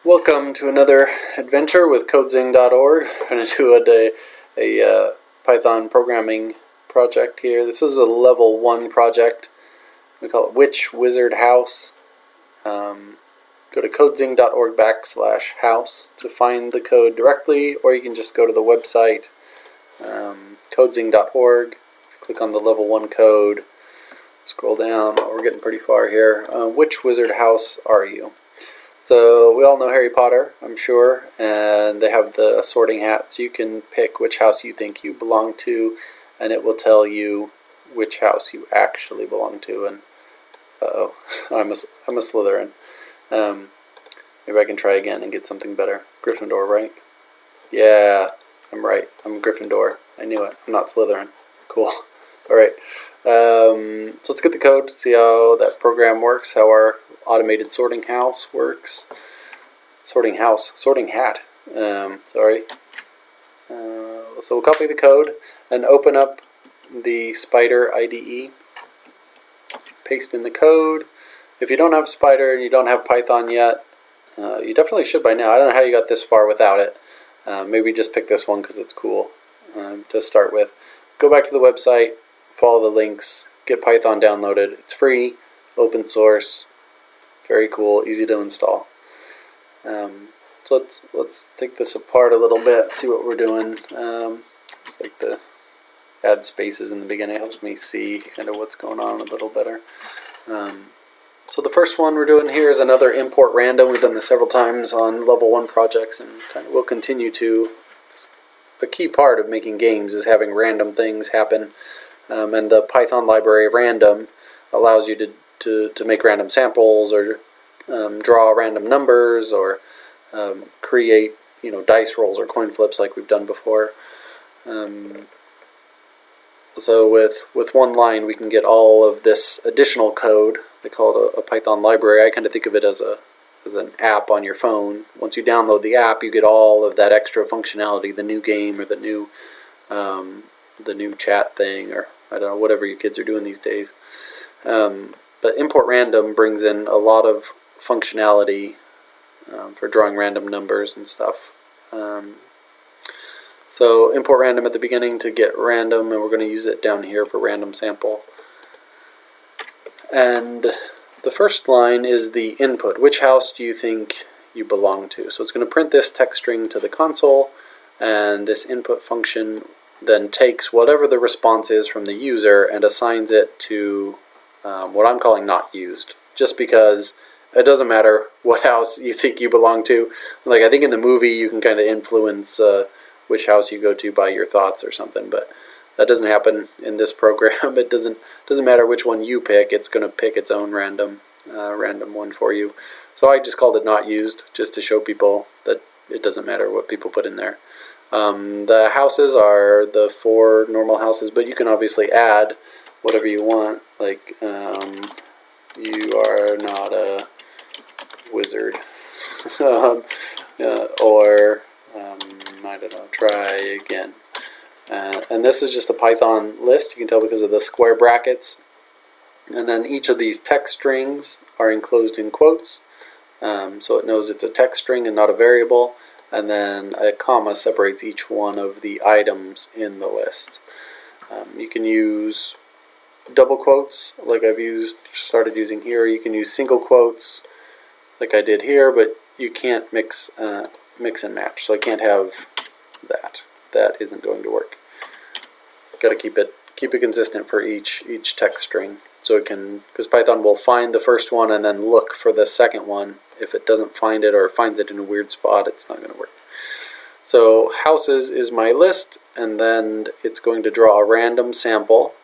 Welcome to another adventure with CodeZing.org. I'm going to do a Python programming project here. This is a level 1 project. We call it Witch Wizard House. Go to CodeZing.org/house to find the code directly, or you can just go to the website CodeZing.org. Click on the level 1 code. Scroll down. We're getting pretty far here. Which wizard house are you? So we all know Harry Potter, I'm sure, and they have the sorting hat, so you can pick which house you think you belong to, and it will tell you which house you actually belong to. And I'm a Slytherin. Maybe I can try again and get something better. Gryffindor, right? Yeah, I'm right. I'm Gryffindor. I knew it. I'm not Slytherin. Cool. All right. So let's get the code, see how that program works, how our automated sorting house works. Sorting hat. Sorry. So we'll copy the code and open up the Spyder IDE. Paste in the code. If you don't have Spyder and you don't have Python yet, you definitely should by now. I don't know how you got this far without it. Maybe just pick this one because it's cool to start with. Go back to the website, follow the links, get Python downloaded. It's free, open source, very cool, easy to install. So let's take this apart a little bit, see what we're doing. Just like the add spaces in the beginning helps me see kind of what's going on a little better. So the first one we're doing here is another import random. We've done this several times on level 1 projects and kind of will continue to. It's a key part of making games is having random things happen. And the Python library random allows you to make random samples or draw random numbers or create dice rolls or coin flips like we've done before. So with one line we can get all of this additional code. They call it a Python library. I kind of think of it as an app on your phone. Once you download the app, you get all of that extra functionality, the new game or the new chat thing, or I don't know, whatever your kids are doing these days. But import random brings in a lot of functionality for drawing random numbers and stuff. So import random at the beginning to get random, and we're going to use it down here for random sample. And the first line is the input. Which house do you think you belong to? So it's going to print this text string to the console, and this input function then takes whatever the response is from the user and assigns it to what I'm calling not used, just because it doesn't matter what house you think you belong to. Like I think in the movie you can kind of influence which house you go to by your thoughts or something, but that doesn't happen in this program. It doesn't matter which one you pick, it's going to pick its own random one for you. So I just called it not used just to show people that it doesn't matter what people put in there. The houses are the 4 normal houses, but you can obviously add whatever you want, like you are not a wizard, or I don't know, try again. And this is just a Python list, you can tell because of the square brackets. And then each of these text strings are enclosed in quotes, so it knows it's a text string and not a variable. And then a comma separates each one of the items in the list. You can use double quotes like I've started using here. You can use single quotes like I did here, but you can't mix and match. So I can't have that. That isn't going to work. Got to keep it consistent for each text string. So it can, because Python will find the first one and then look for the second one. If it doesn't find it or finds it in a weird spot, it's not going to work. So houses is my list, and then it's going to draw a random sample.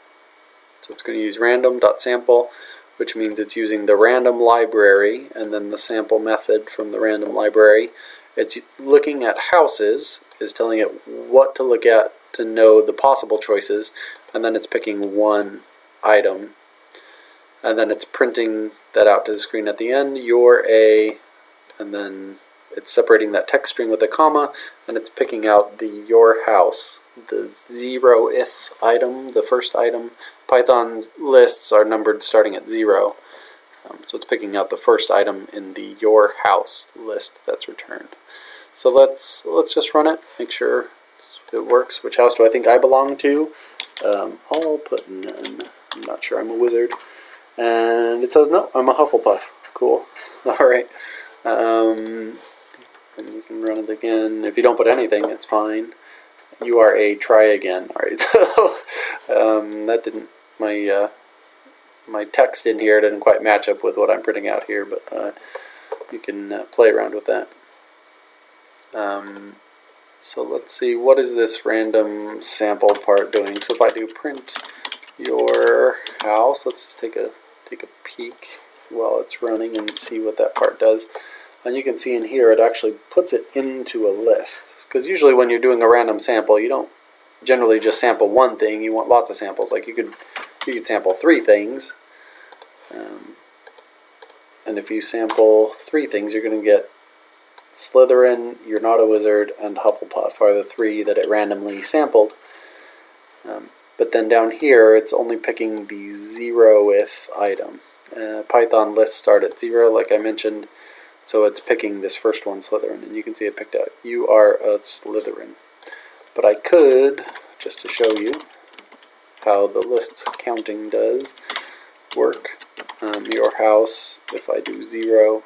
So it's going to use random.sample, which means it's using the random library and then the sample method from the random library. It's looking at houses, is telling it what to look at to know the possible choices, and then it's picking one item. And then it's printing that out to the screen at the end, you're a, and then it's separating that text string with a comma, and it's picking out the your house, the 0th item, the first item. Python's lists are numbered starting at 0. So it's picking out the first item in the your house list that's returned. So let's just run it, make sure it works. Which house do I think I belong to? I'll put none. I'm not sure, I'm a wizard. And it says no, I'm a Hufflepuff. Cool. Alright. And you can run it again. If you don't put anything, it's fine. You are a try again. Alright, so that didn't, my text in here didn't quite match up with what I'm printing out here, but you can play around with that. So let's see, what is this random sample part doing? So if I do print your house, let's just take a peek while it's running and see what that part does. And you can see in here it actually puts it into a list. Because usually when you're doing a random sample, you don't generally just sample one thing. You want lots of samples. Like you could sample 3 things. And if you sample 3 things, you're going to get Slytherin, You're Not a Wizard, and Hufflepuff are the 3 that it randomly sampled. But then down here, it's only picking the 0th item. Python lists start at 0, like I mentioned, so it's picking this first one, Slytherin, and you can see it picked out. You are a Slytherin. But I could, just to show you how the list counting does work, your house, if I do 0,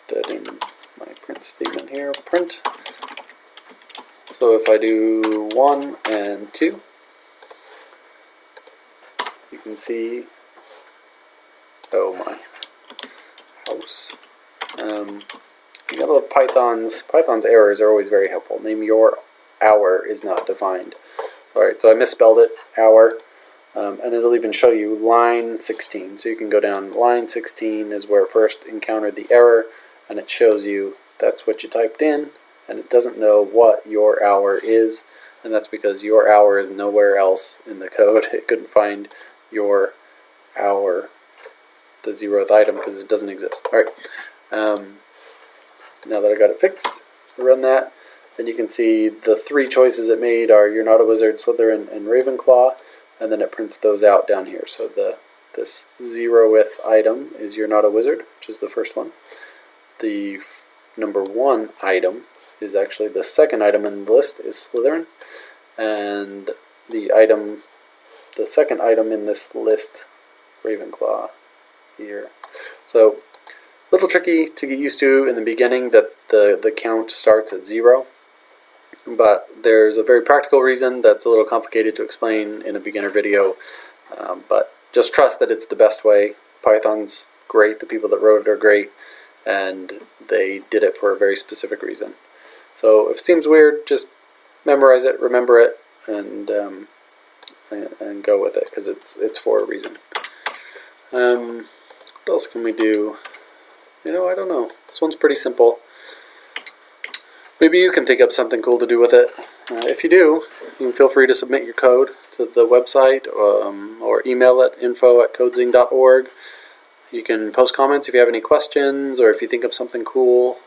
that in my print statement here, print. So if I do 1 and 2, you can see, oh my, house. You know, Python's errors are always very helpful. Name your hour is not defined. Alright, so I misspelled it, hour, and it'll even show you line 16. So you can go down, line 16 is where it first encountered the error, and it shows you that's what you typed in, and it doesn't know what your hour is, and that's because your hour is nowhere else in the code. It couldn't find your hour, the 0th item, because it doesn't exist. Alright, now that I got it fixed, run that, and you can see the 3 choices it made are You're Not a Wizard, Slytherin, and Ravenclaw, and then it prints those out down here. So this 0th item is You're Not a Wizard, which is the first one. The number 1 item is actually the second item in the list is Slytherin, and the second item in this list, Ravenclaw, here. So a little tricky to get used to in the beginning that the count starts at 0, but there's a very practical reason that's a little complicated to explain in a beginner video, but just trust that it's the best way. Python's great, the people that wrote it are great, and they did it for a very specific reason. So if it seems weird, just memorize it, remember it, and go with it, because it's for a reason. What else can we do? You know, I don't know. This one's pretty simple. Maybe you can think up something cool to do with it. If you do, you can feel free to submit your code to the website, or email it, info@codezing.org. You can post comments if you have any questions, or if you think of something cool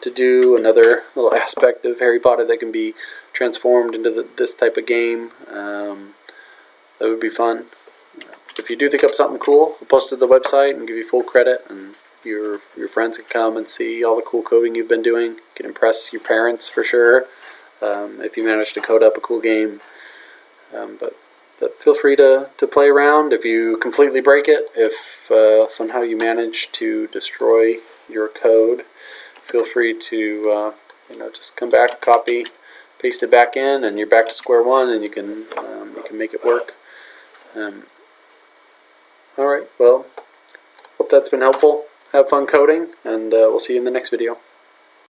to do, another little aspect of Harry Potter that can be transformed into this type of game. That would be fun. If you do think up something cool, I'll post it to the website and give you full credit, and your friends can come and see all the cool coding you've been doing. You can impress your parents for sure if you manage to code up a cool game. But feel free to play around. If you completely break it, if somehow you manage to destroy your code, feel free to just come back, copy, paste it back in, and you're back to square one, and you can make it work. Alright, well, hope that's been helpful. Have fun coding, and we'll see you in the next video.